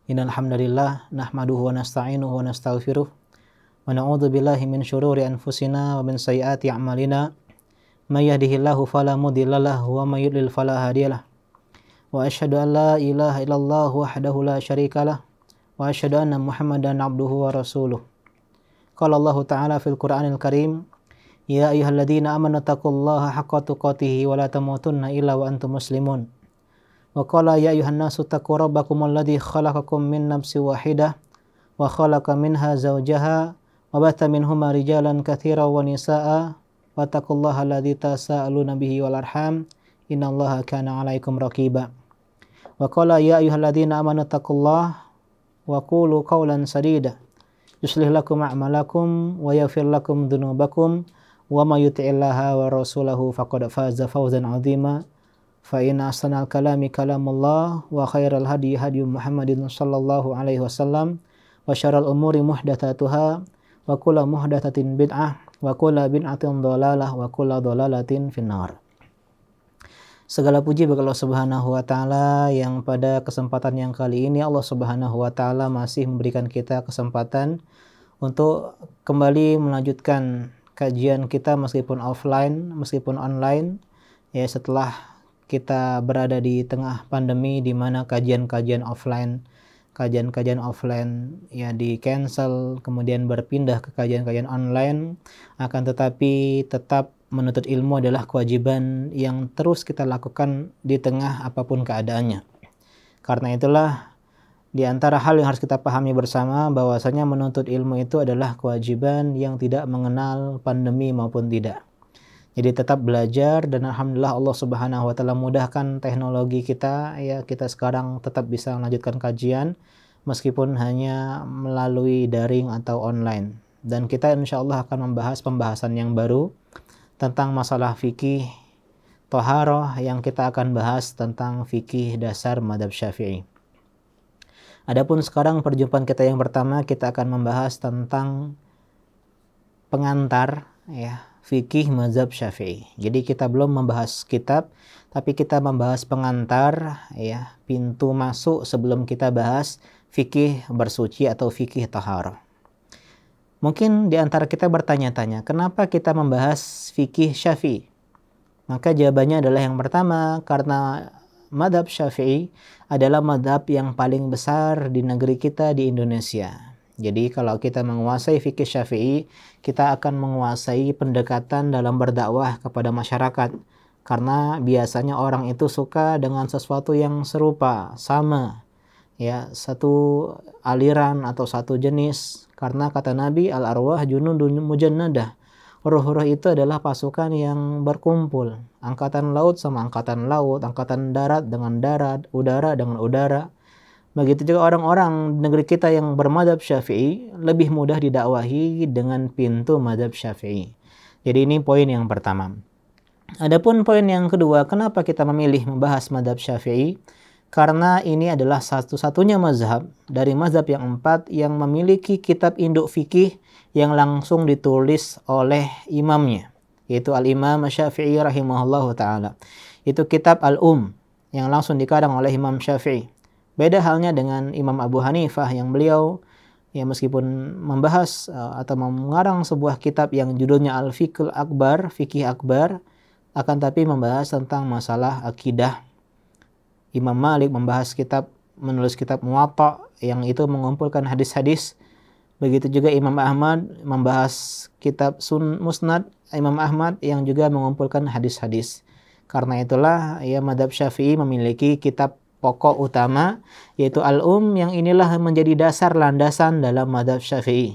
Innal hamdalillah nahmaduhu wa nasta'inuhu wa nastaghfiruh wa na'udzu billahi min syururi anfusina wa min sayyiati a'malina. May yahdihillahu fala mudilla lahu wa may yudlil fala hadiyalah. Wa asyhadu an la ilaha illallah wahdahu la syarikalah wa asyhadu anna Muhammadan abduhu wa rasuluh. Qala Allah Ta'ala fil Qur'anil Karim, ya ayyuhalladzina amanu taqullaha haqqa tuqatih wa la tamutunna illa wa antum muslimun. Wa qala ya ayyuhan nasu taqu rabbakumul ladzi khalaqakum min nafsin wahidah wa khalaqa minha zawjaha wa batha minhuma rijalan katsiran wa nisaa'a wattaqullaha alladzi tasaaluna bihi wal arham innallaha kana 'alaikum raqiba. Wa qala ya ayyuhalladzina amanu taqullaha wa qulu qawlan sadida yuslih lakum a'malakum wa yaghfir lakum dhunubakum wa may yuti'illaha wa rasulahu faqad faza fawzan 'azima. Fa inna ahsanal kalami kalamullah wa khairal hadi hadi Muhammadin sallallahu alaihi wasallam wa syarrul umuri muhdatsatuha wa kullu muhdatsatin bid'ah wa kullu bid'atin dhalalah wa kullu dhalalatin finnar. Segala puji bagi Allah Subhanahu wa taala yang pada kesempatan yang kali ini Allah Subhanahu wa taala masih memberikan kita kesempatan untuk kembali melanjutkan kajian kita meskipun offline, meskipun online ya, setelah kita berada di tengah pandemi di mana kajian-kajian offline ya di cancel, kemudian berpindah ke kajian-kajian online. Akan tetapi tetap menuntut ilmu adalah kewajiban yang terus kita lakukan di tengah apapun keadaannya. Karena itulah di antara hal yang harus kita pahami bersama bahwasanya menuntut ilmu itu adalah kewajiban yang tidak mengenal pandemi maupun tidak. Jadi tetap belajar, dan alhamdulillah Allah Subhanahu wa taala mudahkan teknologi kita ya, kita sekarang tetap bisa melanjutkan kajian meskipun hanya melalui daring atau online. Dan kita insyaallah akan membahas pembahasan yang baru tentang masalah fikih thaharah, yang kita akan bahas tentang fikih dasar mazhab Syafi'i. Adapun sekarang perjumpaan kita yang pertama, kita akan membahas tentang pengantar ya, fikih mazhab Syafi'i. Jadi kita belum membahas kitab, tapi kita membahas pengantar ya, pintu masuk sebelum kita bahas fikih bersuci atau fikih taharah. Mungkin di antara kita bertanya-tanya, kenapa kita membahas fikih Syafi'i? Maka jawabannya adalah yang pertama, karena mazhab Syafi'i adalah mazhab yang paling besar di negeri kita di Indonesia. Jadi kalau kita menguasai fikih Syafi'i, kita akan menguasai pendekatan dalam berdakwah kepada masyarakat. Karena biasanya orang itu suka dengan sesuatu yang serupa, sama. Ya, satu aliran atau satu jenis. Karena kata Nabi, al-arwah junudun mujannadah. Ruh-ruh itu adalah pasukan yang berkumpul. Angkatan laut sama angkatan laut, angkatan darat dengan darat, udara dengan udara. Begitu juga orang-orang negeri kita yang bermadzhab Syafi'i lebih mudah didakwahi dengan pintu madzhab Syafi'i. Jadi ini poin yang pertama. Adapun poin yang kedua, kenapa kita memilih membahas madzhab Syafi'i? Karena ini adalah satu-satunya mazhab dari mazhab yang 4 yang memiliki kitab induk fikih yang langsung ditulis oleh imamnya, yaitu Al-Imam Syafi'i rahimahullahu ta'ala. Itu kitab yang langsung dikarang oleh Imam Syafi'i. Beda halnya dengan Imam Abu Hanifah yang beliau ya meskipun membahas atau mengarang sebuah kitab yang judulnya Al-Fiqhul Akbar, fikih akbar, akan tapi membahas tentang masalah akidah. Imam Malik menulis kitab Muwatta yang itu mengumpulkan hadis-hadis. Begitu juga Imam Ahmad membahas kitab Musnad Imam Ahmad yang juga mengumpulkan hadis-hadis. Karena itulah ya mazhab Syafi'i memiliki kitab pokok utama yaitu yang inilah menjadi dasar landasan dalam mazhab Syafi'i.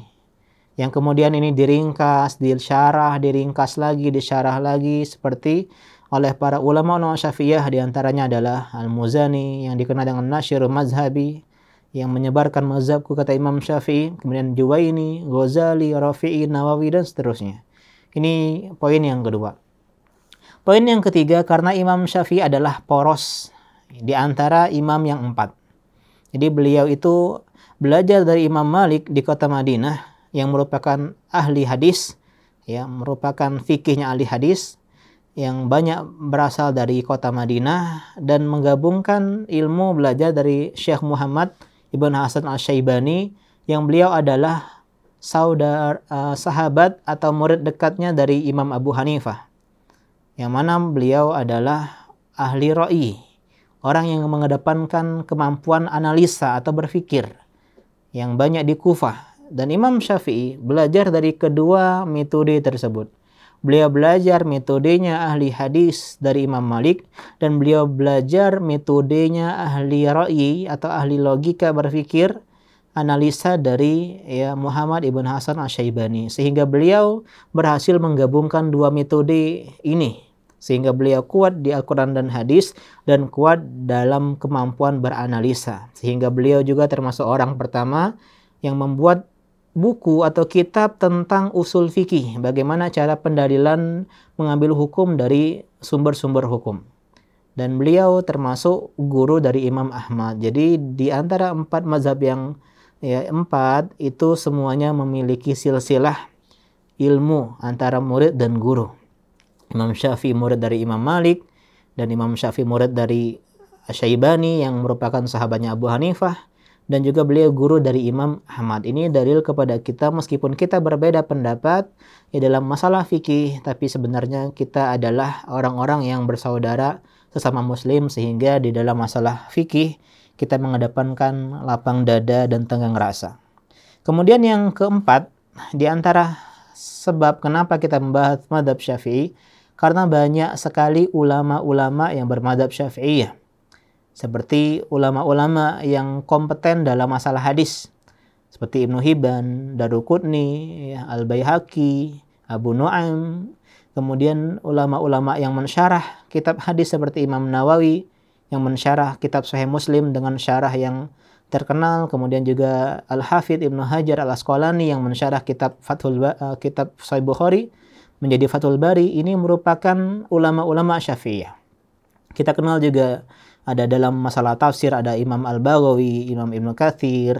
Yang kemudian ini diringkas, disyarah, diringkas lagi, disyarah lagi seperti oleh para ulama Syafi'iyah, di antaranya adalah Al-Muzani yang dikenal dengan Nasyirul Mazhabi yang menyebarkan mazhabku kata Imam Syafi'i, kemudian Juwaini, Ghazali, Rafi'i, Nawawi dan seterusnya. Ini poin yang kedua. Poin yang ketiga, karena Imam Syafi'i adalah poros di antara imam yang 4. Jadi beliau itu belajar dari Imam Malik di kota Madinah yang merupakan ahli hadis, ya, merupakan fikihnya ahli hadis yang banyak berasal dari kota Madinah, dan menggabungkan ilmu belajar dari Syekh Muhammad Ibn Hasan Asy-Syaibani, yang beliau adalah sahabat atau murid dekatnya dari Imam Abu Hanifah, yang mana beliau adalah ahli ra'i, orang yang mengedepankan kemampuan analisa atau berpikir yang banyak di Kufah. Dan Imam Syafi'i belajar dari kedua metode tersebut. Beliau belajar metodenya ahli hadis dari Imam Malik, dan beliau belajar metodenya ahli ra'i atau ahli logika berpikir, analisa dari Muhammad ibn Hasan Asy-Syaibani. Sehingga beliau berhasil menggabungkan dua metode ini, sehingga beliau kuat di Al-Quran dan hadis dan kuat dalam kemampuan beranalisa. Sehingga beliau juga termasuk orang pertama yang membuat buku atau kitab tentang usul fikih, bagaimana cara pendalilan mengambil hukum dari sumber-sumber hukum. Dan beliau termasuk guru dari Imam Ahmad. Jadi di antara 4 mazhab yang 4 itu semuanya memiliki silsilah ilmu antara murid dan guru. Imam Syafi'i murid dari Imam Malik, dan Imam Syafi'i murid dari Asy-Syaibani yang merupakan sahabatnya Abu Hanifah, dan juga beliau guru dari Imam Ahmad. Ini dalil kepada kita, meskipun kita berbeda pendapat dalam masalah fikih, tapi sebenarnya kita adalah orang-orang yang bersaudara sesama muslim, sehingga di dalam masalah fikih kita mengedepankan lapang dada dan tenggang rasa. Kemudian yang keempat, di antara sebab kenapa kita membahas mazhab Syafi'i, karena banyak sekali ulama-ulama yang bermadzhab Syafi'iyah. Seperti ulama-ulama yang kompeten dalam masalah hadis, seperti Ibnu Hibban, Daruqutni, Al-Baihaqi, Abu Nu'aim. Kemudian ulama-ulama yang mensyarah kitab hadis seperti Imam Nawawi, yang mensyarah kitab Sahih Muslim dengan syarah yang terkenal. Kemudian juga Al-Hafidh Ibnu Hajar Al-Asqalani yang mensyarah kitab kitab Sahih Bukhari menjadi Fathul Bari. Ini merupakan ulama-ulama Syafi'iyah. Kita kenal juga ada dalam masalah tafsir ada Imam Al-Baghawi, Imam Ibnu Katsir.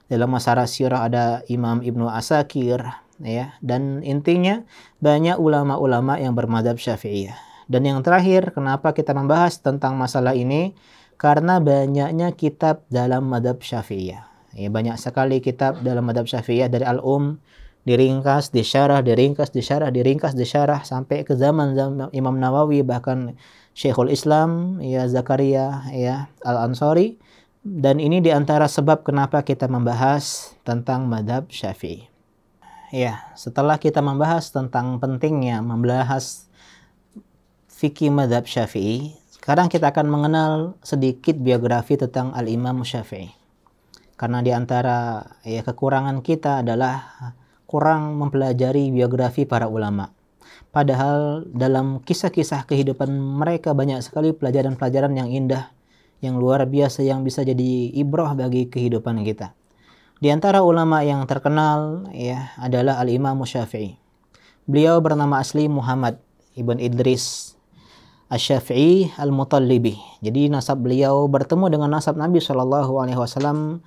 Dalam masalah sirah ada Imam Ibnu Asakir, ya. Dan intinya banyak ulama-ulama yang bermadzhab Syafi'iyah. Dan yang terakhir, kenapa kita membahas tentang masalah ini? Karena banyaknya kitab dalam madzhab Syafi'iyah. Ya, banyak sekali kitab dalam madzhab Syafi'iyah, dari Al-Um, diringkas, disyarah, diringkas, disyarah, diringkas, disyarah sampai ke zaman Imam Nawawi, bahkan Syekhul Islam Zakaria Al-Ansari. Dan ini diantara sebab kenapa kita membahas tentang madzhab Syafi'i. Ya, setelah kita membahas tentang pentingnya membahas fikih madzhab Syafi'i, sekarang kita akan mengenal sedikit biografi tentang Al-Imam Syafi'i. Karena diantara kekurangan kita adalah kurang mempelajari biografi para ulama. Padahal dalam kisah-kisah kehidupan mereka banyak sekali pelajaran-pelajaran yang indah, yang luar biasa, yang bisa jadi ibrah bagi kehidupan kita. Di antara ulama yang terkenal adalah Al-Imam Syafi'i. Beliau bernama asli Muhammad ibn Idris Asy-Syafi'i Al-Mutallibi. Jadi nasab beliau bertemu dengan nasab Nabi SAW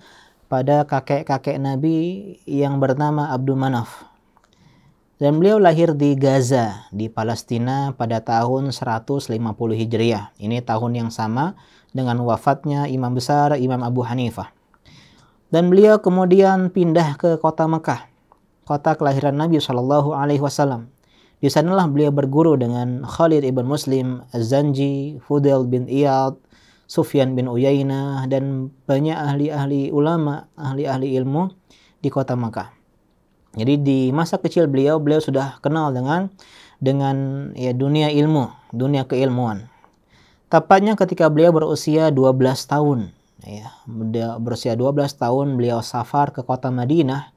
pada kakek-kakek Nabi yang bernama Abdul Manaf. Dan beliau lahir di Gaza, di Palestina pada tahun 150 Hijriah. Ini tahun yang sama dengan wafatnya Imam besar Imam Abu Hanifah. Dan beliau kemudian pindah ke kota Mekah, kota kelahiran Nabi SAW. Di sanalah beliau berguru dengan Khalid ibn Muslim Az-Zanji, Fudail bin Iyad, Sufyan bin Uyainah, dan banyak ahli-ahli ulama, ahli-ahli ilmu di kota Mekah. Jadi di masa kecil beliau sudah kenal dengan dunia ilmu, dunia keilmuan. Tepatnya ketika beliau berusia 12 tahun. Berusia 12 tahun beliau safar ke kota Madinah,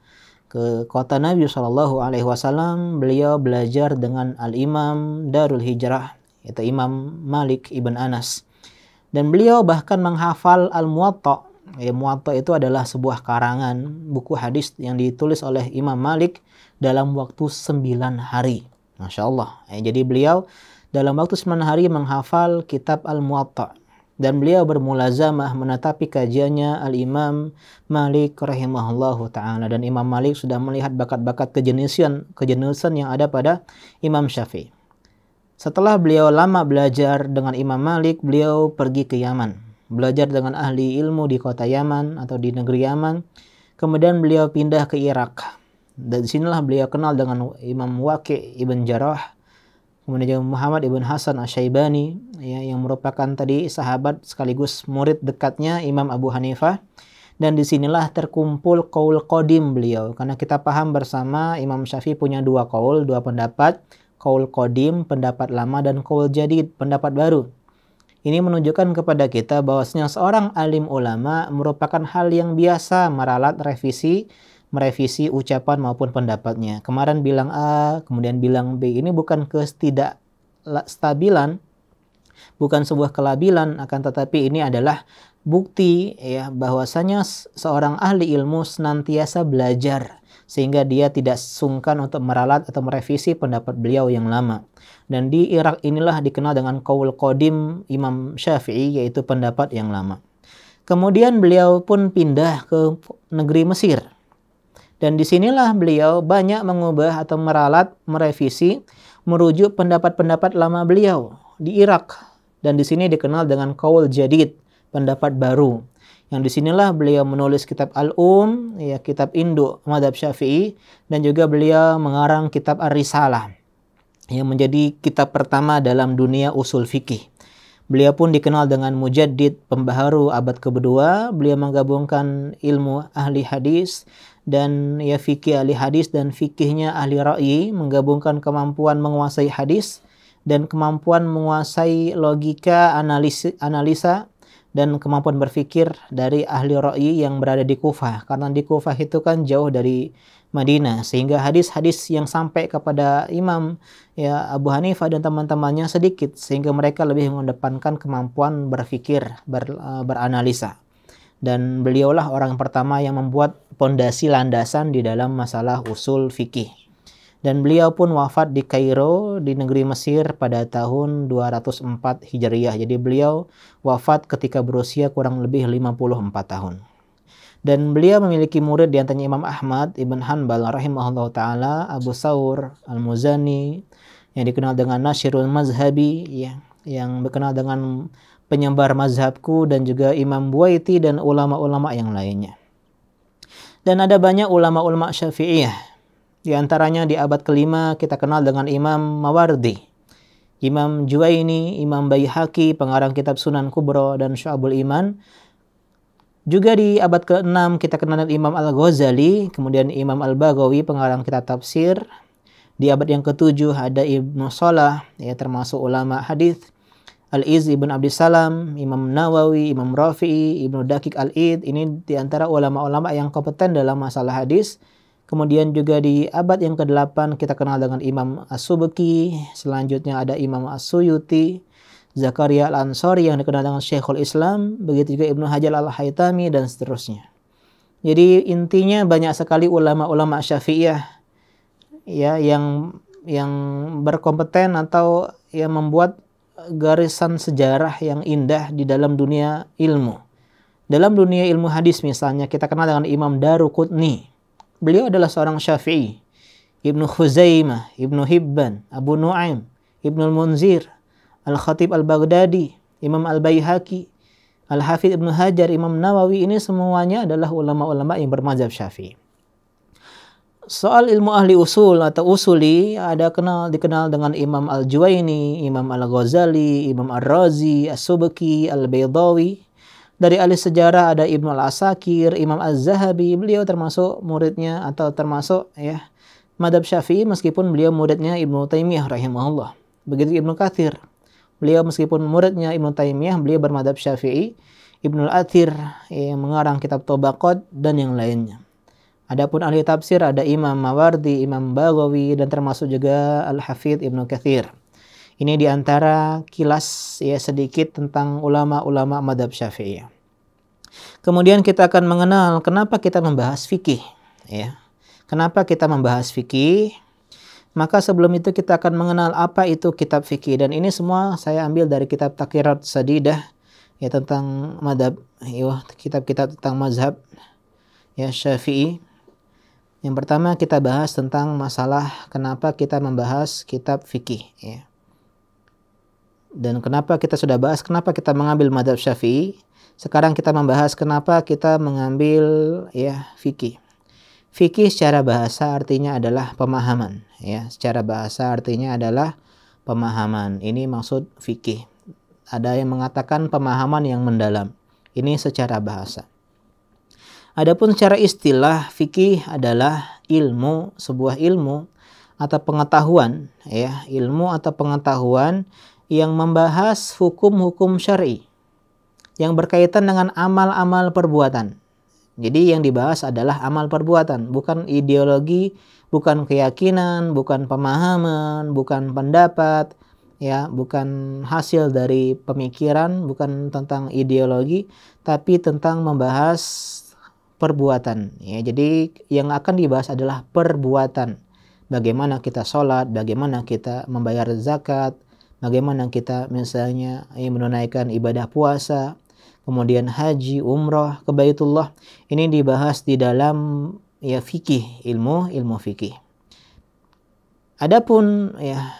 ke kota Nabi SAW. Beliau belajar dengan Al-Imam Darul Hijrah, yaitu Imam Malik ibn Anas. Dan beliau bahkan menghafal Al-Muwatta. Muwatta itu adalah sebuah karangan buku hadis yang ditulis oleh Imam Malik dalam waktu 9 hari. Masya Allah. Jadi beliau dalam waktu 9 hari menghafal kitab Al-Muwatta. Dan beliau bermulazamah menatapi kajiannya Al-Imam Malik rahimahullahu ta'ala. Dan Imam Malik sudah melihat bakat-bakat kejeniusan yang ada pada Imam Syafi'i. Setelah beliau lama belajar dengan Imam Malik, beliau pergi ke Yaman, belajar dengan ahli ilmu di kota Yaman atau di negeri Yaman. Kemudian beliau pindah ke Irak. Dan disinilah beliau kenal dengan Imam Waqi' ibn Jarrah, kemudian juga Muhammad ibn Hasan Asy-Syaibani, ya, yang merupakan tadi sahabat sekaligus murid dekatnya Imam Abu Hanifah. Dan disinilah terkumpul qaul qadim beliau, karena kita paham bersama Imam Syafi'i punya dua qaul, dua pendapat, qaul qadim, pendapat lama, dan qaul jadid, pendapat baru. Ini menunjukkan kepada kita bahwasanya seorang alim ulama merupakan hal yang biasa meralat merevisi ucapan maupun pendapatnya. Kemarin bilang A, kemudian bilang B. Ini bukan ketidakstabilan, bukan sebuah kelabilan, akan tetapi ini adalah bukti, ya, bahwasanya seorang ahli ilmu senantiasa belajar sehingga dia tidak sungkan untuk meralat atau merevisi pendapat beliau yang lama. Dan di Irak inilah dikenal dengan qaul qadim Imam Syafi'i, yaitu pendapat yang lama. Kemudian beliau pun pindah ke negeri Mesir. Dan disinilah beliau banyak mengubah atau meralat, merevisi, merujuk pendapat-pendapat lama beliau di Irak. Dan di sini dikenal dengan qaul jadid, pendapat baru. Yang disinilah beliau menulis kitab Al-Um, ya, kitab induk mazhab Syafi'i, dan juga beliau mengarang kitab Ar-Risalah, yang menjadi kitab pertama dalam dunia usul fikih. Beliau pun dikenal dengan mujaddid, pembaharu abad kedua. Beliau menggabungkan ilmu ahli hadis dan ya fikih ahli hadis dan fikihnya ahli ra'yi, menggabungkan kemampuan menguasai hadis dan kemampuan menguasai logika, analisa dan kemampuan berfikir dari ahli ra'yi yang berada di Kufah. Karena di Kufah itu kan jauh dari Madinah, sehingga hadis-hadis yang sampai kepada Imam, ya, Abu Hanifah dan teman-temannya sedikit, sehingga mereka lebih mengedepankan kemampuan berfikir, beranalisa. Dan beliaulah orang pertama yang membuat pondasi landasan di dalam masalah usul fikih. Dan beliau pun wafat di Kairo, di negeri Mesir pada tahun 204 Hijriah. Jadi beliau wafat ketika berusia kurang lebih 54 tahun. Dan beliau memiliki murid di antaranya Imam Ahmad ibn Hanbal rahimahullah ta'ala, Abu Thawr al-Muzani, yang dikenal dengan Nasyirul Mazhabi, ya, yang dikenal dengan penyebar mazhabku, dan juga Imam Buaiti dan ulama-ulama yang lainnya. Dan ada banyak ulama-ulama Syafi'iyah. Di antaranya di abad kelima kita kenal dengan Imam Mawardi, Imam Juwaini, Imam Baihaqi, pengarang kitab Sunan Kubra dan Syu'abul Iman. Juga di abad ke-6 kita kenal dengan Imam Al-Ghazali, kemudian Imam Al-Baghawi, pengarang kitab tafsir. Di abad yang ke-7 ada Ibnu Shalah, ya, termasuk ulama hadis. Al-Izz ibn Abdissalam, Imam Nawawi, Imam Rafi'i, Ibnu Daqiq Al-Id. Ini di antara ulama-ulama yang kompeten dalam masalah hadis. Kemudian juga di abad yang ke-8 kita kenal dengan Imam As-Subki. Selanjutnya ada Imam As-Suyuti, Zakaria Al-Ansari yang dikenal dengan Syekhul Islam, begitu juga Ibnu Hajar Al-Haytami dan seterusnya. Jadi intinya banyak sekali ulama-ulama Syafi'iyah, ya, yang berkompeten atau yang membuat garisan sejarah yang indah di dalam dunia ilmu. Dalam dunia ilmu hadis misalnya kita kenal dengan Imam Daruqutni. Beliau adalah seorang Syafi'i. Ibnu Khuzaimah, Ibnu Hibban, Abu Nu'aim, Ibnu Al-Munzir, Al-Khatib Al-Baghdadi, Imam Al-Baihaqi, Al-Hafidh Ibnu Hajar, Imam Nawawi, ini semuanya adalah ulama-ulama yang bermazhab Syafi'i. Soal ilmu ahli usul atau usuli dikenal dengan Imam Al-Juwaini, Imam Al-Ghazali, Imam Ar-Razi, As-Subki, Al-Baydawi. Dari ahli sejarah ada Ibnu Al-Asakir, Imam Az-Zahabi. Beliau termasuk muridnya atau termasuk, ya, mazhab Syafi'i meskipun beliau muridnya Ibnu Taimiyah rahimahullah. Begitu Ibnu Katsir. Beliau meskipun muridnya Ibnu Taimiyah, beliau bermadzhab Syafi'i. Ibnu Al-Athir yang mengarang kitab Tabaqat dan yang lainnya. Adapun ahli tafsir ada Imam Mawardi, Imam Baghawi, dan termasuk juga Al-Hafidh Ibnu Katsir. Ini diantara kilas, ya, sedikit tentang ulama-ulama madzhab Syafi'i. Kemudian kita akan mengenal kenapa kita membahas fikih, ya. Kenapa kita membahas fikih? Maka sebelum itu kita akan mengenal apa itu kitab fikih, dan ini semua saya ambil dari kitab Taqirat Sadidah, ya, tentang madhab, ya, kitab-kitab tentang mazhab, ya, Syafi'i. Yang pertama kita bahas tentang masalah kenapa kita membahas kitab fikih, ya. Dan kenapa kita sudah bahas kenapa kita mengambil madhab Syafi'i, Sekarang kita membahas kenapa kita mengambil ya fikih. Fikih secara bahasa artinya adalah pemahaman, ya. Secara bahasa artinya adalah pemahaman. Ini maksud fikih. Ada yang mengatakan pemahaman yang mendalam. Ini secara bahasa. Adapun secara istilah, fikih adalah ilmu, sebuah ilmu atau pengetahuan, ya, ilmu atau pengetahuan yang membahas hukum-hukum syar'i yang berkaitan dengan amal-amal perbuatan. Jadi yang dibahas adalah amal perbuatan, bukan ideologi, bukan keyakinan, bukan pemahaman, bukan pendapat, ya, bukan hasil dari pemikiran, bukan tentang ideologi, tapi tentang membahas perbuatan. Ya, jadi yang akan dibahas adalah perbuatan. Bagaimana kita sholat, bagaimana kita membayar zakat, bagaimana kita misalnya menunaikan ibadah puasa, kemudian haji, umrah ke Baitullah. Ini dibahas di dalam ya fikih, ilmu fikih. Adapun ya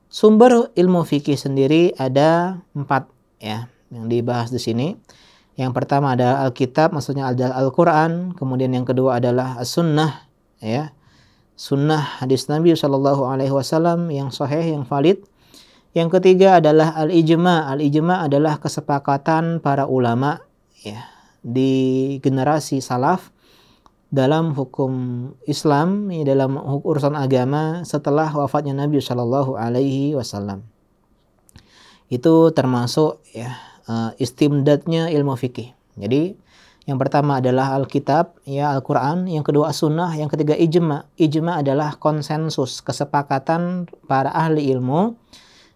sumber ilmu fikih sendiri ada 4 ya yang dibahas di sini. Yang pertama ada Alkitab, maksudnya adalah Al-Quran. Kemudian yang kedua adalah As-Sunnah, ya, Sunnah hadis Nabi SAW yang sahih, yang valid. Yang ketiga adalah Al-Ijma'. Al-Ijma' adalah kesepakatan para ulama ya di generasi salaf dalam hukum Islam, dalam urusan agama setelah wafatnya Nabi SAW. Itu termasuk ya istimdadnya ilmu fikih. Jadi yang pertama adalah Alkitab, ya, Al-Quran. Yang kedua As-Sunnah. Yang ketiga Ijma'. Ijma' adalah konsensus, kesepakatan para ahli ilmu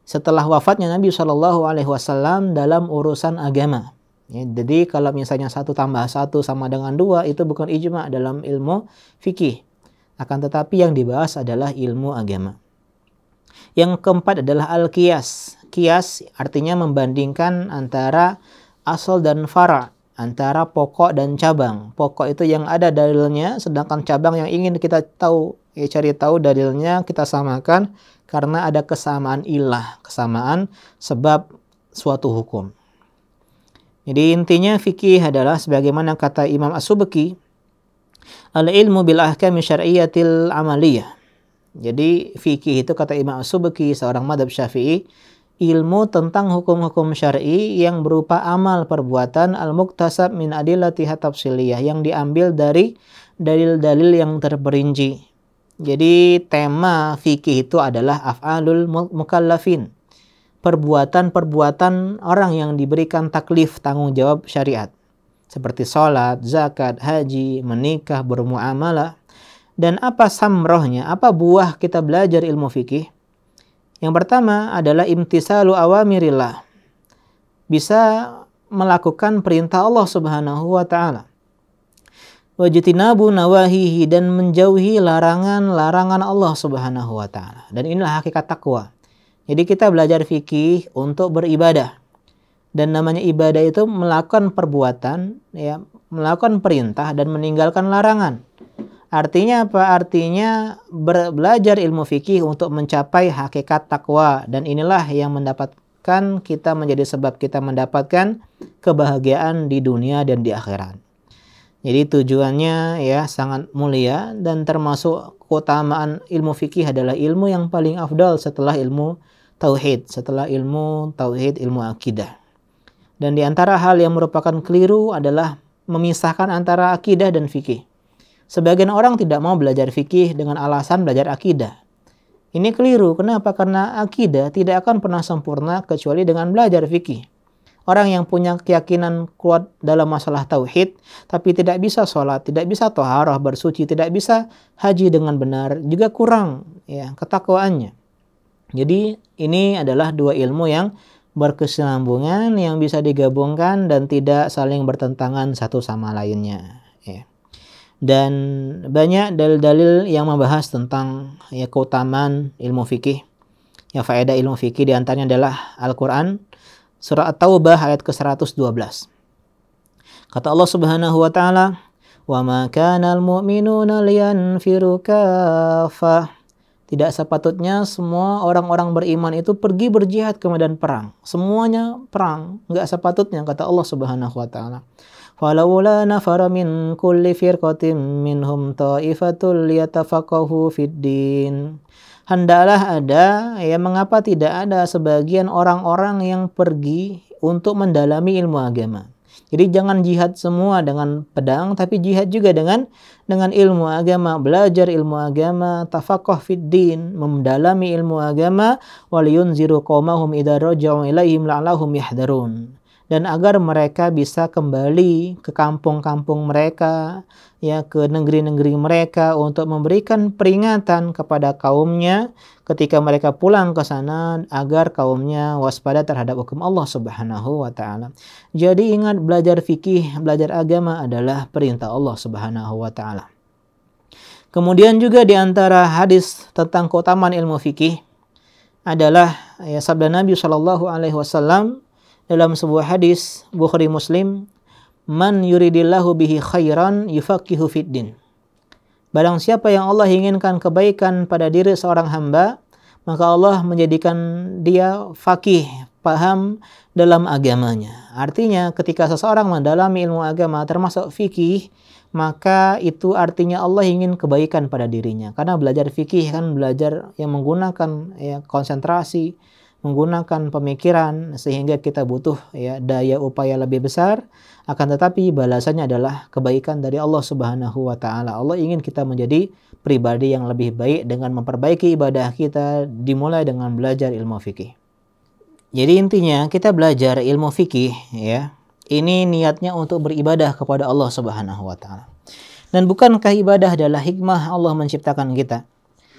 setelah wafatnya Nabi SAW dalam urusan agama. Ya, jadi kalau misalnya 1 tambah 1 sama dengan 2, itu bukan ijma' dalam ilmu fikih. Akan tetapi yang dibahas adalah ilmu agama. Yang keempat adalah al-qiyas. Qiyas artinya membandingkan antara asal dan fara', antara pokok dan cabang. Pokok itu yang ada dalilnya, sedangkan cabang yang ingin kita tahu, ya, cari tahu dalilnya, kita samakan karena ada kesamaan ilah, kesamaan sebab suatu hukum. Jadi intinya fikih adalah sebagaimana kata Imam As-Subki, al-ilmu bil ahkami syar'iyyatil amaliyah. Jadi fikih itu kata Imam As-Subki, seorang madhab Syafi'i, ilmu tentang hukum-hukum syar'i yang berupa amal perbuatan al-muktasab min adillatiha tafsiliyah, yang diambil dari dalil-dalil yang terperinci. Jadi tema fikih itu adalah af'alul mukallafin, perbuatan-perbuatan orang yang diberikan taklif, tanggung jawab syariat, seperti sholat, zakat, haji, menikah, bermuamalah. Dan apa samrohnya, apa buah kita belajar ilmu fikih? Yang pertama adalah imtisalu awamirillah, bisa melakukan perintah Allah Subhanahu wa ta'ala, wajtinabu nawahihi, dan menjauhi larangan-larangan Allah Subhanahu wa ta'ala. Dan inilah hakikat takwa. Jadi kita belajar fikih untuk beribadah. Dan namanya ibadah itu melakukan perbuatan, ya, melakukan perintah dan meninggalkan larangan. Artinya apa? Artinya belajar ilmu fikih untuk mencapai hakikat takwa, dan inilah yang mendapatkan kita, menjadi sebab kita mendapatkan kebahagiaan di dunia dan di akhirat. Jadi tujuannya ya sangat mulia, dan termasuk keutamaan ilmu fikih adalah ilmu yang paling afdal setelah ilmu tauhid, ilmu akidah. Dan di antara hal yang merupakan keliru adalah memisahkan antara akidah dan fikih. Sebagian orang tidak mau belajar fikih dengan alasan belajar akidah. Ini keliru. Kenapa? Karena akidah tidak akan pernah sempurna kecuali dengan belajar fikih. Orang yang punya keyakinan kuat dalam masalah tauhid, tapi tidak bisa sholat, tidak bisa thaharah, bersuci, tidak bisa haji dengan benar, juga kurang ya ketakwaannya. Jadi ini adalah dua ilmu yang berkesinambungan, yang bisa digabungkan dan tidak saling bertentangan satu sama lainnya. Ya. Dan banyak dalil-dalil yang membahas tentang ya keutamaan ilmu fikih. Ya, faedah ilmu fikih diantaranya adalah Al-Quran, Surah At-Taubah ayat ke-112. Kata Allah Subhanahu wa ta'ala, "Wa ma kana al-mu'minuna liyanfiru kaffah Tidak sepatutnya semua orang-orang beriman itu pergi berjihad ke medan perang. Semuanya perang, nggak sepatutnya kata Allah Subhanahu wa taala. Falawla nafara min kulli firqatin minhum ta'ifatul liyatafaqahu fid din. Hendaklah ada, ya mengapa tidak ada sebagian orang-orang yang pergi untuk mendalami ilmu agama. Jadi jangan jihad semua dengan pedang, tapi jihad juga dengan ilmu agama, belajar ilmu agama, tafaqquh fid din, mendalami ilmu agama, waliyunziru qaumahum idza raja'u ilaihim la'allahum yahdharun. Dan agar mereka bisa kembali ke kampung-kampung mereka, ya ke negeri-negeri mereka untuk memberikan peringatan kepada kaumnya ketika mereka pulang ke sana agar kaumnya waspada terhadap hukum Allah Subhanahu wa taala. Jadi ingat, belajar fikih, belajar agama adalah perintah Allah Subhanahu wa taala. Kemudian juga di antara hadis tentang keutamaan ilmu fikih adalah ya sabda Nabi Shallallahu alaihi wasallam dalam sebuah hadis Bukhari Muslim, man yuridillahu bihi khairan yufaqihu fid din. Barang siapa yang Allah inginkan kebaikan pada diri seorang hamba, maka Allah menjadikan dia faqih, paham dalam agamanya. Artinya ketika seseorang mendalami ilmu agama termasuk fikih, maka itu artinya Allah ingin kebaikan pada dirinya. Karena belajar fikih kan belajar yang menggunakan ya konsentrasi, menggunakan pemikiran, sehingga kita butuh ya daya upaya lebih besar, akan tetapi balasannya adalah kebaikan dari Allah Subhanahu wa taala. Allah ingin kita menjadi pribadi yang lebih baik dengan memperbaiki ibadah kita, dimulai dengan belajar ilmu fikih. Jadi intinya kita belajar ilmu fikih ya, ini niatnya untuk beribadah kepada Allah Subhanahu wa taala. Dan bukankah ibadah adalah hikmah Allah menciptakan kita?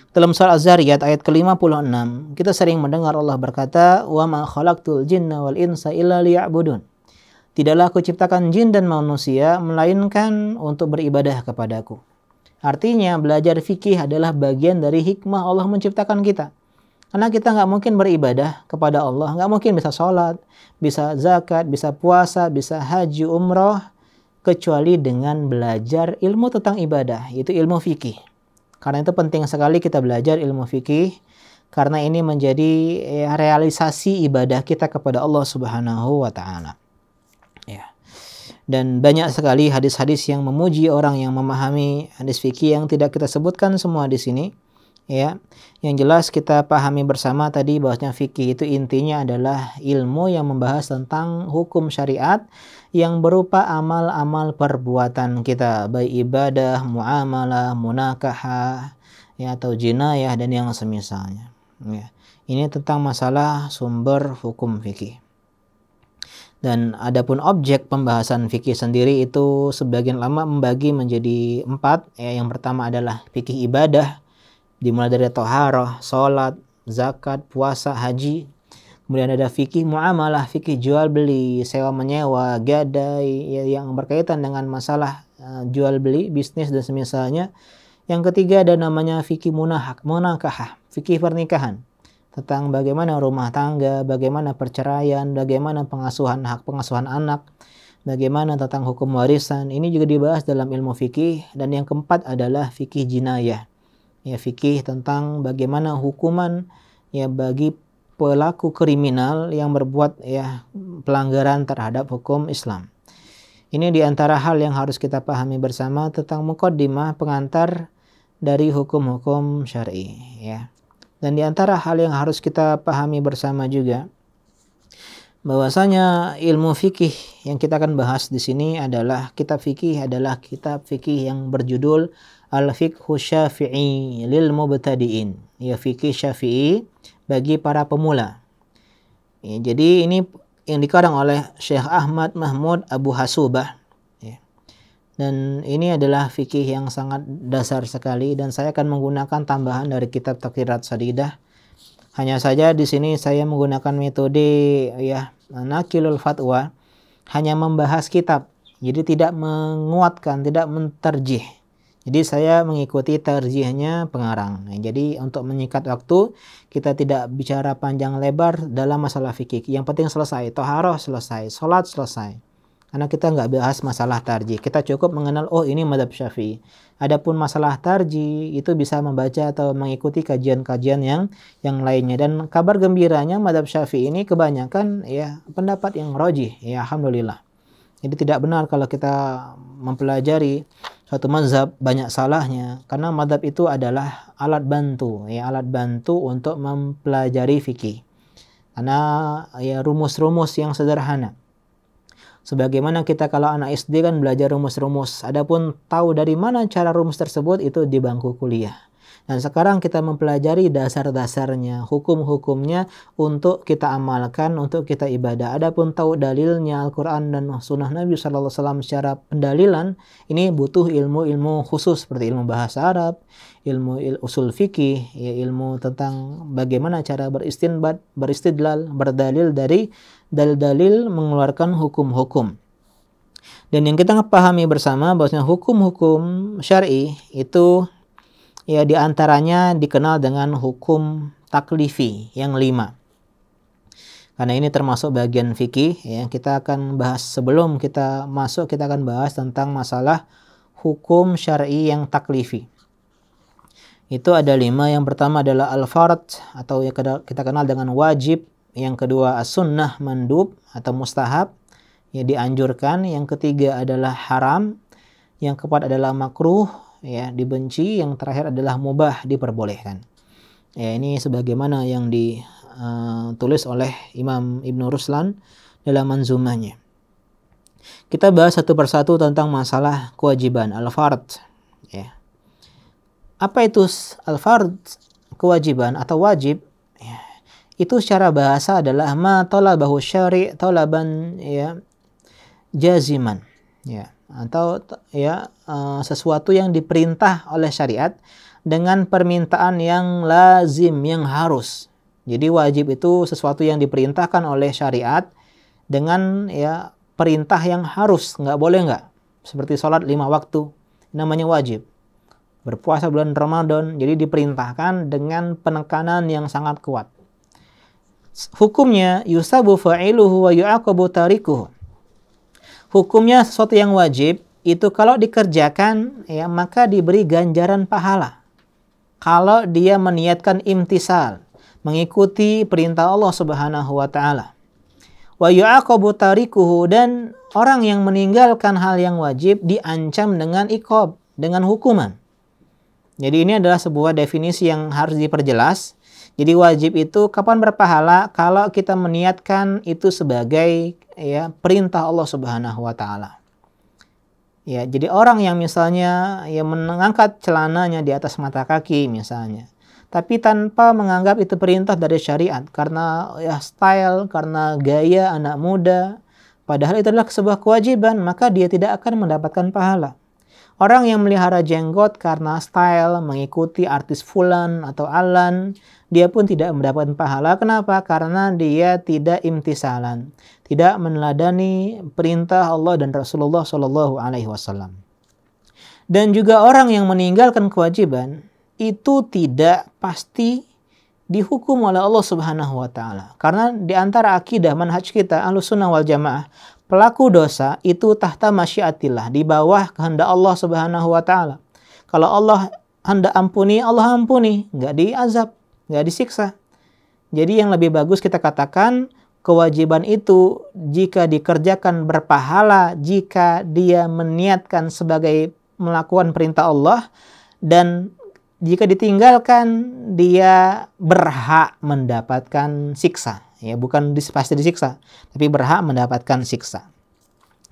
Dalam surah Az-Zariyat ayat ke-56, kita sering mendengar Allah berkata, "Wa ma khalaqtul jinna wal insa illa liya'budun." Tidaklah aku ciptakan jin dan manusia melainkan untuk beribadah kepadaku. Artinya belajar fikih adalah bagian dari hikmah Allah menciptakan kita. Karena kita nggak mungkin beribadah kepada Allah, nggak mungkin bisa sholat, bisa zakat, bisa puasa, bisa haji, umroh, kecuali dengan belajar ilmu tentang ibadah, yaitu ilmu fikih. Karena itu penting sekali kita belajar ilmu fikih, karena ini menjadi realisasi ibadah kita kepada Allah Subhanahu wa taala. Ya. Dan banyak sekali hadis-hadis yang memuji orang yang memahami hadis fikih yang tidak kita sebutkan semua di sini. Ya. Yang jelas kita pahami bersama tadi bahwasanya fikih itu intinya adalah ilmu yang membahas tentang hukum syariat yang berupa amal-amal perbuatan kita, baik ibadah, muamalah, munakahah, ya, atau jinayah dan yang semisalnya. Ya. Ini tentang masalah sumber hukum fikih. Dan adapun objek pembahasan fikih sendiri itu sebagian lama membagi menjadi 4. Ya, yang pertama adalah fikih ibadah, dimulai dari thaharah, salat, zakat, puasa, haji. Kemudian ada fikih muamalah, fikih jual beli, sewa menyewa, gadai, ya, yang berkaitan dengan masalah jual beli, bisnis dan semisalnya. Yang ketiga ada namanya fikih munakahah, fikih pernikahan, tentang bagaimana rumah tangga, bagaimana perceraian, bagaimana hak pengasuhan anak, bagaimana tentang hukum warisan. Ini juga dibahas dalam ilmu fikih. Dan yang keempat adalah fikih jinayah, ya, fikih tentang bagaimana hukuman ya bagi pelaku kriminal yang berbuat ya pelanggaran terhadap hukum Islam. Ini diantara hal yang harus kita pahami bersama tentang muqaddimah, pengantar dari hukum-hukum syar'i, ya. Dan diantara hal yang harus kita pahami bersama juga bahwasanya ilmu fikih yang kita akan bahas di sini adalah kitab fikih yang berjudul Al-Fiqhu Syafi'i lil Mubtadi'in, ya, fikih Syafi'i bagi para pemula. Ya, jadi ini yang dikarang oleh Syekh Ahmad Mahmud Abu Hasubah. Ya. Dan ini adalah fikih yang sangat dasar sekali dan saya akan menggunakan tambahan dari kitab Taqrirat Sadidah. Hanya saja di sini saya menggunakan metode ya nakilul fatwa, hanya membahas kitab. Jadi tidak menguatkan, tidak menterjih. Jadi saya mengikuti terjihnya pengarang. Nah, jadi untuk menyikat waktu, kita tidak bicara panjang lebar dalam masalah fikih. Yang penting selesai, thaharah selesai, salat selesai. Karena kita nggak bahas masalah tarjih. Kita cukup mengenal, oh ini mazhab Syafi'i. Adapun masalah tarjih itu bisa membaca atau mengikuti kajian-kajian yang lainnya. Dan kabar gembiranya mazhab Syafi'i ini kebanyakan ya pendapat yang rajih. Ya alhamdulillah. Jadi tidak benar kalau kita mempelajari suatu mazhab banyak salahnya, karena mazhab itu adalah alat bantu, ya alat bantu untuk mempelajari fikih. Karena ya rumus-rumus yang sederhana. Sebagaimana kita kalau anak SD kan belajar rumus-rumus, adapun tahu dari mana cara rumus tersebut itu di bangku kuliah. Dan sekarang kita mempelajari dasar-dasarnya, hukum-hukumnya untuk kita amalkan, untuk kita ibadah. Adapun tahu dalilnya Al-Quran dan Sunnah Nabi SAW secara pendalilan, ini butuh ilmu-ilmu khusus seperti ilmu bahasa Arab, ilmu usul fikih, ya, ilmu tentang bagaimana cara beristinbat, beristidlal, berdalil dari dalil-dalil mengeluarkan hukum-hukum. Dan yang kita pahami bersama bahwasanya hukum-hukum syar'i itu ya diantaranya dikenal dengan hukum taklifi yang 5. Karena ini termasuk bagian fikih ya, kita akan bahas sebelum kita masuk, kita akan bahas tentang masalah hukum syar'i yang taklifi. Itu ada 5. Yang pertama adalah al-fard atau yang kita kenal dengan wajib. Yang kedua as-sunnah mandub atau mustahab, ya dianjurkan. Yang ketiga adalah haram. Yang keempat adalah makruh, ya dibenci. Yang terakhir adalah mubah, diperbolehkan. Ya ini sebagaimana yang ditulis oleh Imam Ibn Ruslan dalam manzumahnya. Kita bahas satu persatu tentang masalah kewajiban al-fard. Ya. Apa itu al-fard, kewajiban atau wajib? Ya. Itu secara bahasa adalah ma talabahu syari' talaban ya jaziman, ya, atau ya sesuatu yang diperintah oleh syariat dengan permintaan yang lazim, yang harus. Jadi wajib itu sesuatu yang diperintahkan oleh syariat dengan ya perintah yang harus, nggak boleh nggak. Seperti sholat 5 waktu, namanya wajib. Berpuasa bulan Ramadan, jadi diperintahkan dengan penekanan yang sangat kuat. Hukumnya yusabu fa'iluhu wa yu'aqabu tarikuhu. Hukumnya sesuatu yang wajib itu kalau dikerjakan ya maka diberi ganjaran pahala. Kalau dia meniatkan imtisal, mengikuti perintah Allah Subhanahu wa taala. Wa yu'aqabu tarikuhu, dan orang yang meninggalkan hal yang wajib diancam dengan iqab, dengan hukuman. Jadi ini adalah sebuah definisi yang harus diperjelas. Jadi wajib itu kapan berpahala? Kalau kita meniatkan itu sebagai ya perintah Allah Subhanahu wa taala. Ya, jadi orang yang misalnya ya mengangkat celananya di atas mata kaki misalnya, tapi tanpa menganggap itu perintah dari syariat karena ya style, karena gaya anak muda, padahal itu adalah sebuah kewajiban, maka dia tidak akan mendapatkan pahala. Orang yang melihara jenggot karena style, mengikuti artis fulan atau alan, dia pun tidak mendapatkan pahala. Kenapa? Karena dia tidak imtisalan, tidak meneladani perintah Allah dan Rasulullah SAW. Dan juga orang yang meninggalkan kewajiban itu tidak pasti dihukum oleh Allah Subhanahu wa taala. Karena di antara akidah manhaj kita Ahlussunnah wal Jamaah, pelaku dosa itu tahta masyiatillah, di bawah kehendak Allah Subhanahu wa taala. Kalau Allah hendak ampuni, Allah ampuni, nggak diazab, nggak disiksa. Jadi yang lebih bagus kita katakan kewajiban itu jika dikerjakan berpahala jika dia meniatkan sebagai melakukan perintah Allah, dan jika ditinggalkan dia berhak mendapatkan siksa. Ya, bukan pasti disiksa, tapi berhak mendapatkan siksa.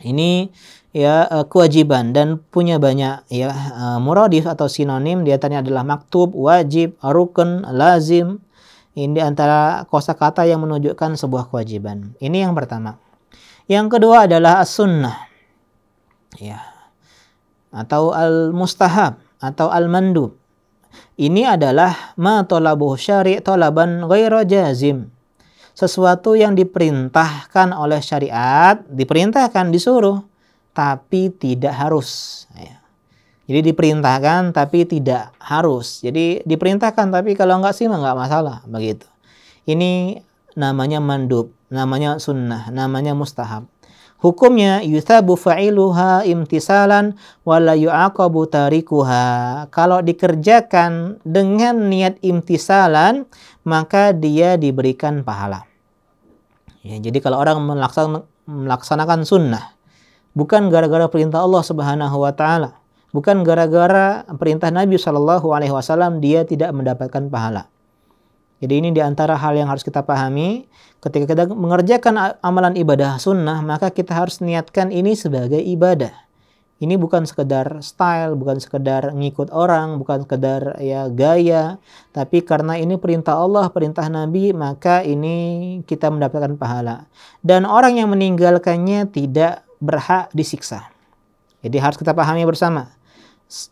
Ini ya kewajiban dan punya banyak ya muradif atau sinonim, di antaranya adalah maktub, wajib, rukun, lazim. Ini di antara kosakata yang menunjukkan sebuah kewajiban. Ini yang pertama. Yang kedua adalah as-sunnah. Ya. Atau al-mustahab atau al-mandub. Ini adalah ma talabuhu syari' talaban ghaira jazim. Sesuatu yang diperintahkan oleh syariat, diperintahkan, disuruh, tapi tidak harus. Ya. Jadi diperintahkan tapi tidak harus. Jadi diperintahkan tapi kalau nggak sih nggak masalah, begitu. Ini namanya mandub, namanya sunnah, namanya mustahab. Hukumnya yuthabu fa'iluha imtisalan wa la yu'aqabu tarikuha. Kalau dikerjakan dengan niat imtisalan, maka dia diberikan pahala. Ya, jadi kalau orang melaksanakan sunnah bukan gara-gara perintah Allah Subhanahu wa taala, bukan gara-gara perintah Nabi Shallallahu alaihi wasallam, dia tidak mendapatkan pahala. Jadi ini diantara hal yang harus kita pahami. Ketika kita mengerjakan amalan ibadah sunnah, maka kita harus niatkan ini sebagai ibadah. Ini bukan sekedar style, bukan sekedar ngikut orang, bukan sekedar ya gaya, tapi karena ini perintah Allah, perintah Nabi, maka ini kita mendapatkan pahala. Dan orang yang meninggalkannya tidak berhak disiksa. Jadi harus kita pahami bersama.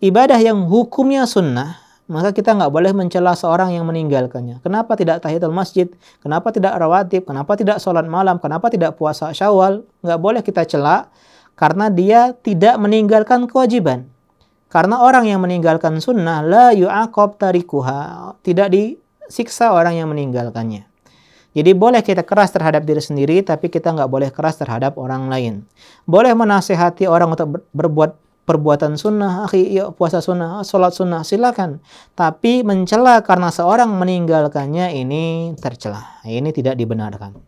Ibadah yang hukumnya sunnah, maka kita nggak boleh mencela seorang yang meninggalkannya. Kenapa tidak tahiyatul masjid? Kenapa tidak rawatib? Kenapa tidak sholat malam? Kenapa tidak puasa Syawal? Nggak boleh kita cela karena dia tidak meninggalkan kewajiban. Karena orang yang meninggalkan sunnah la yu'aqab tarikuha, tidak disiksa orang yang meninggalkannya. Jadi boleh kita keras terhadap diri sendiri, tapi kita nggak boleh keras terhadap orang lain. Boleh menasihati orang untuk berbuat perbuatan sunnah, akhi, yuk puasa sunnah, sholat sunnah, silakan. Tapi mencela karena seorang meninggalkannya ini tercela. Ini tidak dibenarkan.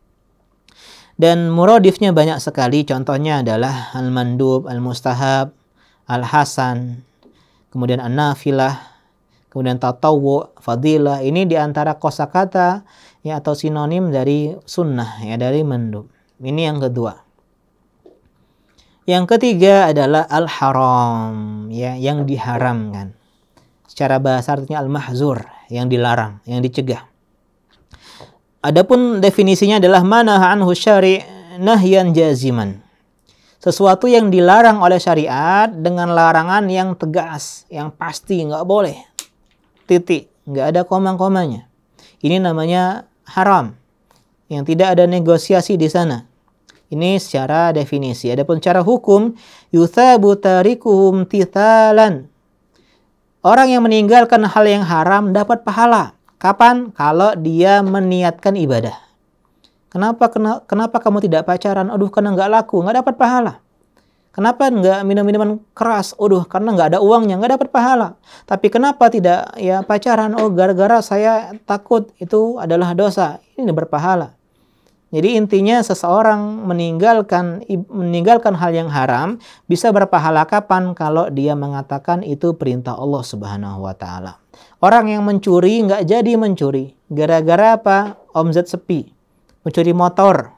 Dan muradifnya banyak sekali. Contohnya adalah al-mandub, al-mustahab, al-hasan, kemudian an-nafilah, kemudian tatawwu, fadilah. Ini diantara kosakata ya atau sinonim dari sunnah ya, dari mandub. Ini yang kedua. Yang ketiga adalah al-haram, ya, yang diharamkan. Secara bahasa artinya al-mahzur, yang dilarang, yang dicegah. Adapun definisinya adalah manaha anhu syari' nahyan jaziman. Sesuatu yang dilarang oleh syariat dengan larangan yang tegas, yang pasti, nggak boleh. Titik, nggak ada komang-komanya. Ini namanya haram, yang tidak ada negosiasi di sana. Ini secara definisi. Adapun secara hukum, yuthabu tarikuhum tithalan. Orang yang meninggalkan hal yang haram dapat pahala. Kapan? Kalau dia meniatkan ibadah. Kenapa kamu tidak pacaran? Aduh, karena nggak laku, nggak dapat pahala. Kenapa nggak minum-minuman keras? Aduh, karena nggak ada uangnya, nggak dapat pahala. Tapi kenapa tidak ya pacaran? Oh, gara-gara saya takut itu adalah dosa. Ini berpahala. Jadi intinya seseorang meninggalkan hal yang haram bisa berpahala kapan? Kalau dia mengatakan itu perintah Allah Subhanahu wa taala. Orang yang mencuri nggak jadi mencuri gara-gara apa? Omzet sepi. Mencuri motor.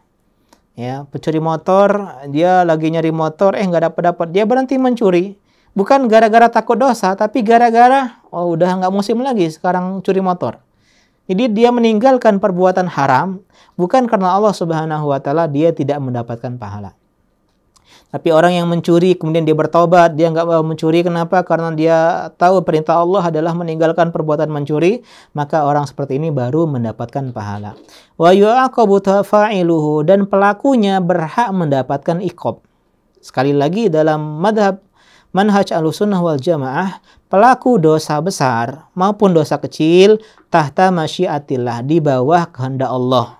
Ya, pencuri motor, dia lagi nyari motor, nggak dapat, dia berhenti mencuri. Bukan gara-gara takut dosa, tapi gara-gara udah nggak musim lagi sekarang curi motor. Jadi dia meninggalkan perbuatan haram bukan karena Allah Subhanahu wa taala dia tidak mendapatkan pahala. Tapi orang yang mencuri kemudian dia bertobat, dia nggak mau mencuri, kenapa? Karena dia tahu perintah Allah adalah meninggalkan perbuatan mencuri, maka orang seperti ini baru mendapatkan pahala. Wa yu'aqabu fa'iluhu, dan pelakunya berhak mendapatkan iqab. Sekali lagi dalam manhaj Ahlussunnah wal Jamaah, pelaku dosa besar maupun dosa kecil tahta masyiatillah, di bawah kehendak Allah.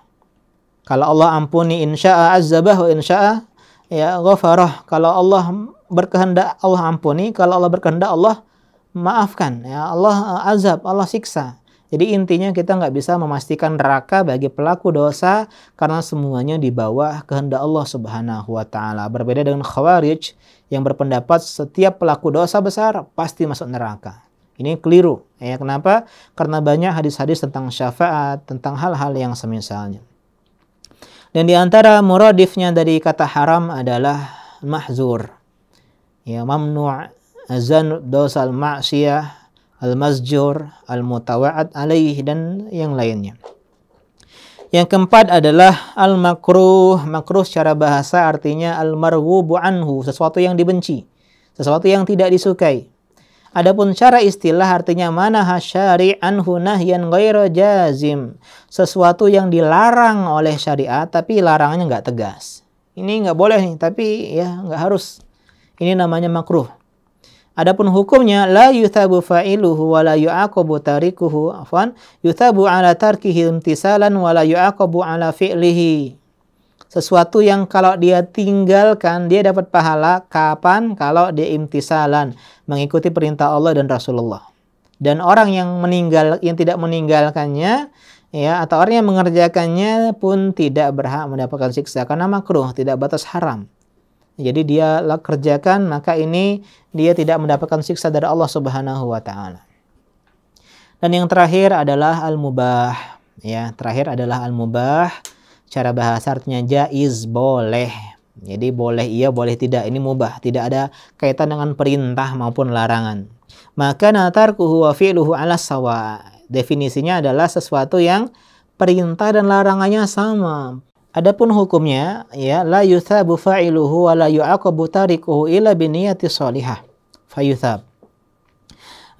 Kalau Allah ampuni insya'a azzabah wa insya'a ya ghafarah. Kalau Allah berkehendak Allah ampuni, kalau Allah berkehendak Allah maafkan. Ya Allah azab, Allah siksa. Jadi intinya kita nggak bisa memastikan neraka bagi pelaku dosa karena semuanya di bawah kehendak Allah Subhanahu wa taala. Berbeda dengan Khawarij yang berpendapat setiap pelaku dosa besar pasti masuk neraka. Ini keliru. Ya, kenapa? Karena banyak hadis-hadis tentang syafaat, tentang hal-hal yang semisalnya. Dan di antara muradifnya dari kata haram adalah mahzur. Ya, mamnu' azan, dosa al-ma'siyah, al-mazjur, al-mutawa'ad alaih, dan yang lainnya. Yang keempat adalah al-makruh. Makruh secara bahasa artinya al-marghubu anhu, sesuatu yang dibenci, sesuatu yang tidak disukai. Adapun secara istilah artinya manaha syari' anhu nahyan ghairu jazim, sesuatu yang dilarang oleh syariat tapi larangannya nggak tegas. Ini nggak boleh nih, tapi ya nggak harus. Ini namanya makruh. Adapun hukumnya la yuthabu fa'iluhu wa la yu'aqabu tarikuhu, afwan, yuthabu ala tarkihi imtisalan wa la yu'aqabu ala fi'lihi. Sesuatu yang kalau dia tinggalkan dia dapat pahala kapan? Kalau dia imtisalan, mengikuti perintah Allah dan Rasulullah. Dan orang yang tidak meninggalkannya, ya, atau orang yang mengerjakannya pun tidak berhak mendapatkan siksa karena makruh, tidak batas haram. Jadi dia kerjakan, maka ini dia tidak mendapatkan siksa dari Allah Subhanahu wa taala. Dan yang terakhir adalah al-mubah. Ya, terakhir adalah al-mubah. Cara bahasa artinya jaiz, boleh. Jadi boleh iya, boleh tidak. Ini mubah, tidak ada kaitan dengan perintah maupun larangan. Maka natarkuhu wa fi'luhu ala sawa. Definisinya adalah sesuatu yang perintah dan larangannya sama. Adapun hukumnya, ya, la yuthabu fa'iluhu wa la yu'aqabu tarikuhu illa biniyati shalihah fayuthab.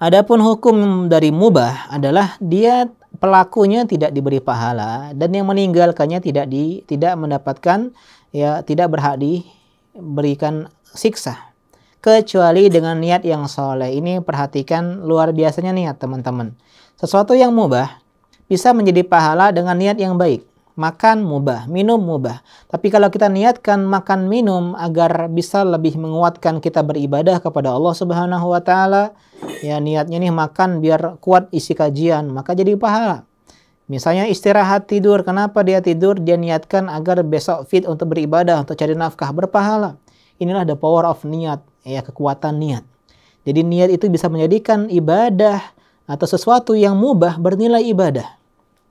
Adapun hukum dari mubah adalah dia pelakunya tidak diberi pahala dan yang meninggalkannya tidak mendapatkan, ya, tidak berhak diberikan siksa kecuali dengan niat yang soleh. Ini perhatikan luar biasanya niat, teman-teman. Sesuatu yang mubah bisa menjadi pahala dengan niat yang baik. Makan mubah, minum mubah. Tapi kalau kita niatkan makan minum agar bisa lebih menguatkan kita beribadah kepada Allah Subhanahu wa taala, ya, niatnya nih makan biar kuat isi kajian, maka jadi pahala. Misalnya istirahat tidur, kenapa dia tidur? Dia niatkan agar besok fit untuk beribadah, untuk cari nafkah, berpahala. Inilah the power of niat, ya, kekuatan niat. Jadi niat itu bisa menjadikan ibadah atau sesuatu yang mubah bernilai ibadah.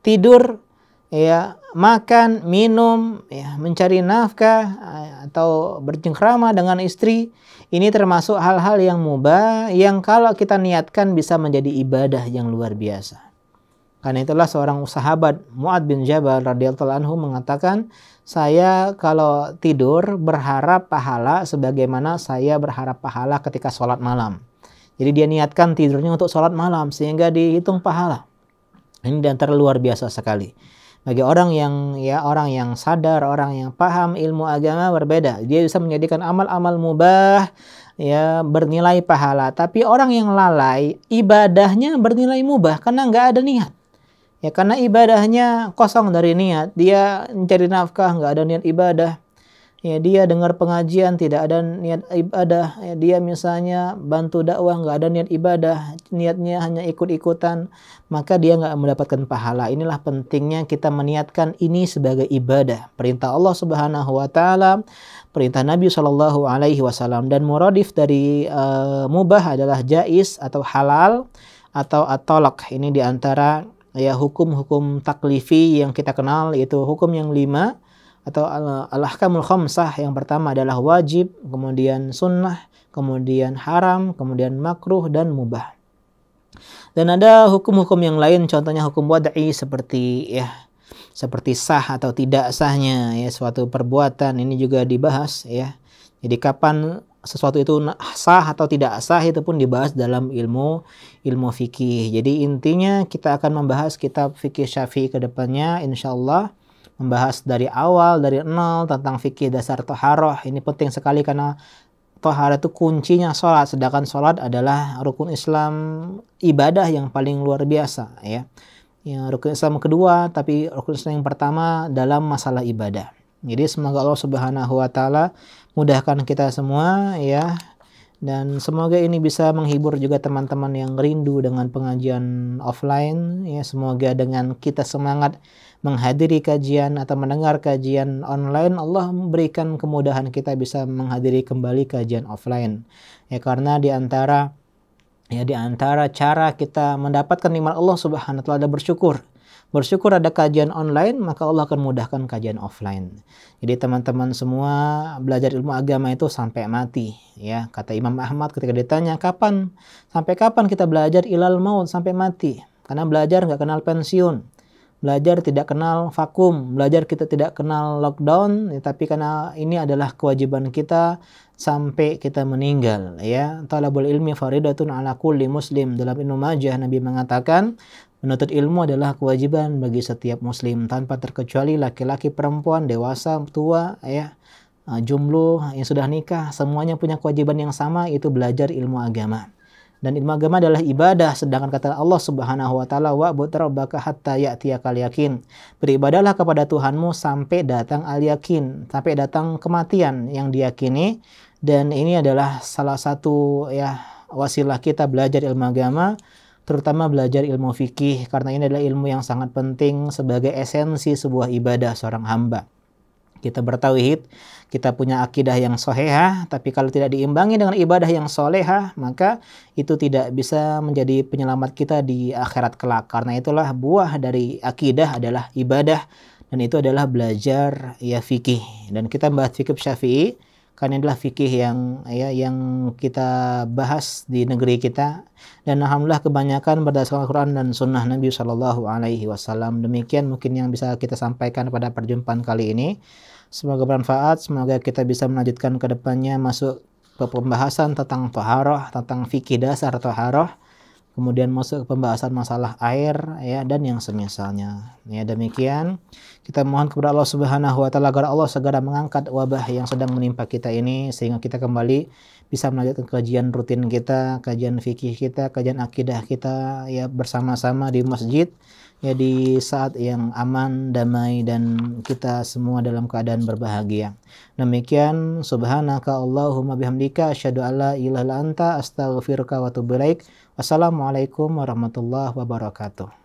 Tidur, ya, makan, minum, ya, mencari nafkah, atau bercengkrama dengan istri, ini termasuk hal-hal yang mubah yang kalau kita niatkan bisa menjadi ibadah yang luar biasa. Karena itulah seorang sahabat Mu'adz bin Jabal radhiyallahu anhu mengatakan, saya kalau tidur berharap pahala sebagaimana saya berharap pahala ketika sholat malam. Jadi dia niatkan tidurnya untuk sholat malam sehingga dihitung pahala. Ini di antara luar biasa sekali. Bagi orang yang sadar, orang yang paham ilmu agama berbeda. Dia bisa menjadikan amal-amal mubah, ya, bernilai pahala. Tapi orang yang lalai, ibadahnya bernilai mubah karena nggak ada niat. Ya, karena ibadahnya kosong dari niat. Dia mencari nafkah, nggak ada niat ibadah. Ya, dia dengar pengajian, tidak ada niat ibadah. Ya, dia misalnya bantu dakwah, nggak ada niat ibadah. Niatnya hanya ikut-ikutan. Maka dia nggak mendapatkan pahala. Inilah pentingnya kita meniatkan ini sebagai ibadah. Perintah Allah Subhanahu wa taala, perintah Nabi Shallallahu alaihi wasallam, dan muradif dari mubah adalah jaiz atau halal atau at-talaq. Ini diantara, ya, hukum-hukum taklifi yang kita kenal, yaitu hukum yang 5 atau al-ahkamul khamsah. Yang pertama adalah wajib, kemudian sunnah, kemudian haram, kemudian makruh dan mubah. Dan ada hukum-hukum yang lain, contohnya hukum wad'i seperti sah atau tidak sahnya, ya, suatu perbuatan. Ini juga dibahas, ya. Jadi kapan sesuatu itu sah atau tidak sah itu pun dibahas dalam ilmu fikih. Jadi intinya kita akan membahas kitab fikih Syafi'i ke depannya insyaallah, membahas dari awal, dari nol tentang fikih dasar thaharah. Ini penting sekali karena thaharah itu kuncinya sholat, sedangkan sholat adalah rukun Islam, ibadah yang paling luar biasa, ya. Yang rukun Islam kedua, tapi rukun Islam yang pertama dalam masalah ibadah. Jadi semoga Allah Subhanahu wa taala mudahkan kita semua, ya. Dan semoga ini bisa menghibur juga teman-teman yang rindu dengan pengajian offline, ya. Semoga dengan kita semangat menghadiri kajian atau mendengar kajian online, Allah memberikan kemudahan kita bisa menghadiri kembali kajian offline. Ya, karena di antara cara kita mendapatkan nikmat Allah Subhanahu wa taala ada bersyukur. Bersyukur ada kajian online, maka Allah akan mudahkan kajian offline. Jadi teman-teman semua, belajar ilmu agama itu sampai mati, ya. Kata Imam Ahmad ketika ditanya sampai kapan kita belajar, ilal maut, sampai mati. Karena belajar nggak kenal pensiun, belajar tidak kenal vakum, belajar kita tidak kenal lockdown, ya, tapi karena ini adalah kewajiban kita sampai kita meninggal, ya. Talabul ilmi faridatun ala kulli muslim. Dalam Ibnu Majah Nabi mengatakan menuntut ilmu adalah kewajiban bagi setiap muslim tanpa terkecuali, laki-laki, perempuan, dewasa, tua, ya, jomblo, yang sudah nikah, semuanya punya kewajiban yang sama, yaitu belajar ilmu agama. Dan ilmu agama adalah ibadah, sedangkan kata Allah Subhanahu wa taala wa'bud rabbaka hatta ya'tiyakal yakin. Beribadahlah kepada Tuhanmu sampai datang al-yakin, sampai datang kematian yang diyakini. Dan ini adalah salah satu ya wasilah kita belajar ilmu agama, terutama belajar ilmu fikih, karena ini adalah ilmu yang sangat penting sebagai esensi sebuah ibadah seorang hamba. Kita bertauhid, kita punya akidah yang solehah, tapi kalau tidak diimbangi dengan ibadah yang solehah, maka itu tidak bisa menjadi penyelamat kita di akhirat kelak. Karena itulah buah dari akidah adalah ibadah, dan itu adalah belajar ya fikih. Dan kita bahas fikih Syafi'i, karena adalah fikih yang kita bahas di negeri kita. Dan alhamdulillah kebanyakan berdasarkan Al-Quran dan Sunnah Nabi Shallallahu Alaihi Wasallam. Demikian mungkin yang bisa kita sampaikan pada perjumpaan kali ini. Semoga bermanfaat, semoga kita bisa melanjutkan ke depannya masuk ke pembahasan tentang taharah, tentang fikih dasar taharah, kemudian masuk ke pembahasan masalah air ya dan yang semisalnya. Ya demikian, kita mohon kepada Allah Subhanahu wa taala agar Allah segera mengangkat wabah yang sedang menimpa kita ini sehingga kita kembali bisa melanjutkan kajian rutin kita, kajian fikih kita, kajian akidah kita ya bersama-sama di masjid. Ya di saat yang aman, damai, dan kita semua dalam keadaan berbahagia. Demikian, subhanaka Allahumma bihamdika asyhadu an la ilaha illa anta astaghfiruka wa atubu ilaik. Wassalamualaikum warahmatullahi wabarakatuh.